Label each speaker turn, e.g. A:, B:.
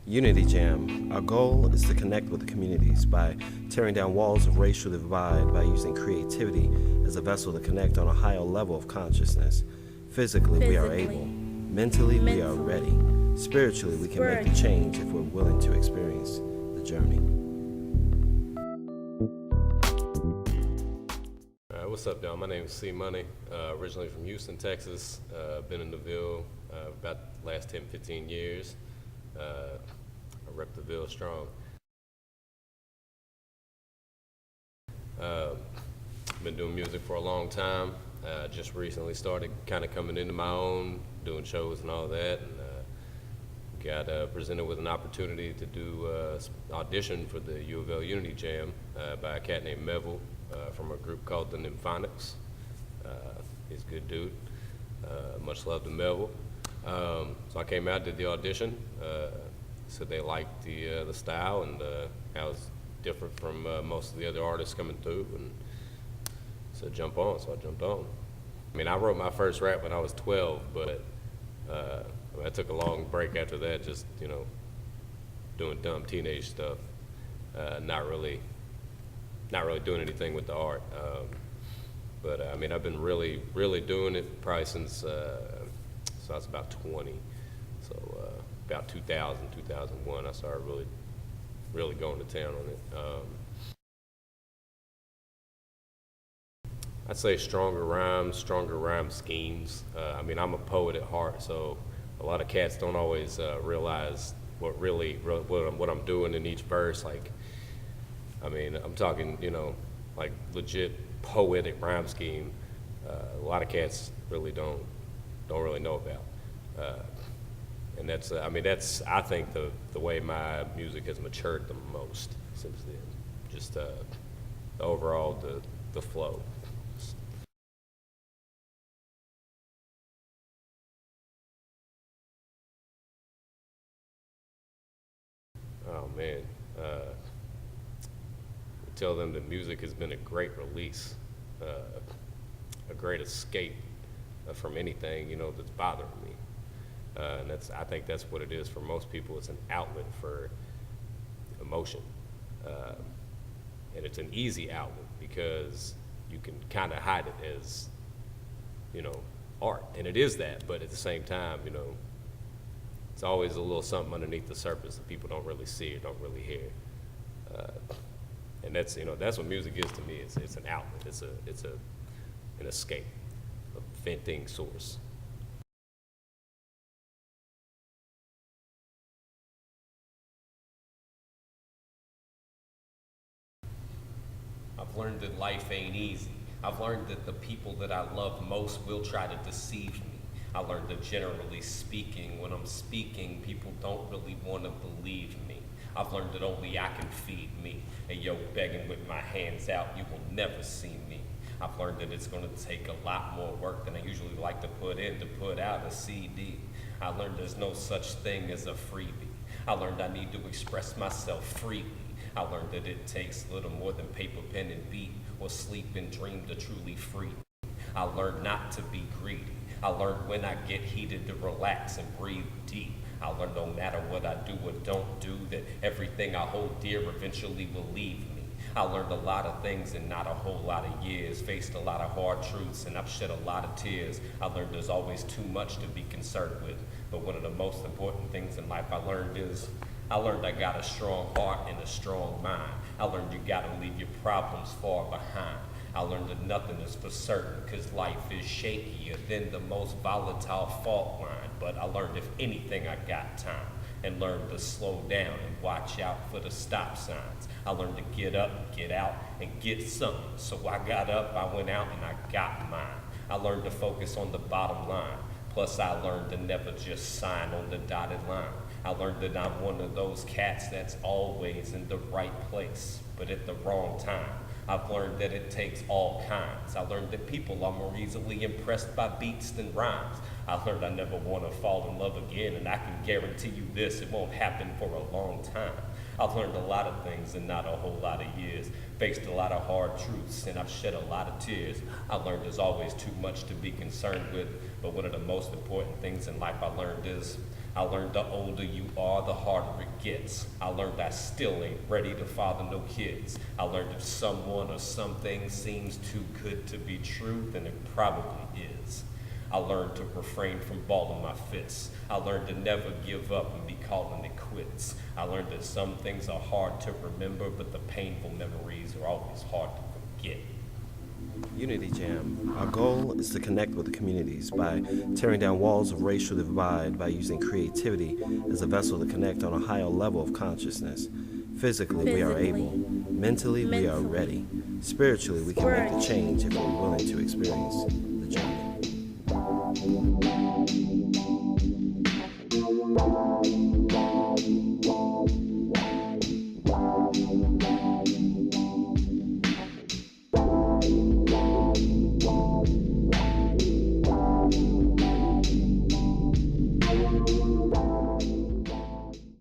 A: Unity Jam. Our goal is to connect with the communities by tearing down walls of racial divide by using creativity as a vessel to connect on a higher level of consciousness. Physically, we are able. Mentally, we are ready. Spiritually, we can make the change if we're willing to experience the journey.
B: What's up, y'all? My name is C Money, originally from Houston, Texas. Been in the Ville about the last 10, 15 years. I rep the Ville strong. Been doing music for a long time. Just recently started kind of coming into my own, doing shows and all that, and got presented with an opportunity to do audition for the U of L Unity Jam by a cat named Melville from a group called the Nymphonics. He's a good dude. Much love to Melville. So I came out, did the audition. Said they liked the style and how it's different from most of the other artists coming through, and said jump on, so I jumped on. I mean, I wrote my first rap when I was 12, but I took a long break after that, just, you know, doing dumb teenage stuff, not really doing anything with the art. But I mean, I've been really doing it probably since, so I was about 20. So about 2000, 2001, I started really going to town on it. I'd say stronger rhymes, stronger rhyme schemes. I mean, I'm a poet at heart, so a lot of cats don't always realize what I'm doing in each verse. Like, I mean, I'm talking, you know, like legit poetic rhyme scheme. A lot of cats really don't really know about. And that's, I mean, that's, I think, the way my music has matured the most since then. Just the overall, the flow. Oh man, tell them that music has been a great release, a great escape from anything, you know, that's bothering me. And I think that's what it is for most people. It's an outlet for emotion. And it's an easy outlet because you can kind of hide it as, you know, art. And it is that, but at the same time, you know, it's always a little something underneath the surface that people don't really see or don't really hear. And that's, you know, that's what music is to me. It's an outlet. It's an escape, a venting source.
C: I've learned that life ain't easy. I've learned that the people that I love most will try to deceive me. I learned that generally speaking, when I'm speaking, people don't really want to believe me. I've learned that only I can feed me. And yo, begging with my hands out, you will never see me. I've learned that it's going to take a lot more work than I usually like to put in to put out a CD. I learned there's no such thing as a freebie. I learned I need to express myself freely. I learned that it takes little more than paper, pen, and beat, or sleep and dream to truly free. I learned not to be greedy. I learned when I get heated to relax and breathe deep. I learned no matter what I do or don't do, that everything I hold dear eventually will leave me. I learned a lot of things in not a whole lot of years, faced a lot of hard truths, and I've shed a lot of tears. I learned there's always too much to be concerned with, but one of the most important things in life I learned is I learned I got a strong heart and a strong mind. I learned you gotta leave your problems far behind. I learned that nothing is for certain, cause life is shakier than the most volatile fault line. But I learned if anything I got time, and learned to slow down and watch out for the stop signs. I learned to get up, get out, and get something. So I got up, I went out, and I got mine. I learned to focus on the bottom line. Plus I learned to never just sign on the dotted line. I learned that I'm one of those cats that's always in the right place, but at the wrong time. I've learned that it takes all kinds. I learned that people are more easily impressed by beats than rhymes. I learned I never want to fall in love again, and I can guarantee you this, it won't happen for a long time. I've learned a lot of things in not a whole lot of years, faced a lot of hard truths, and I've shed a lot of tears. I learned there's always too much to be concerned with, but one of the most important things in life I learned is, I learned the older you are, the harder it gets. I learned I still ain't ready to father no kids. I learned if someone or something seems too good to be true, then it probably is. I learned to refrain from balling my fists. I learned to never give up and be calling it quits. I learned that some things are hard to remember, but the painful memories are always hard to forget.
A: Unity Jam. Our goal is to connect with the communities by tearing down walls of racial divide by using creativity as a vessel to connect on a higher level of consciousness. Physically, we are able. Mentally, we are ready. Spiritually, we can make the change if we're willing to experience the journey.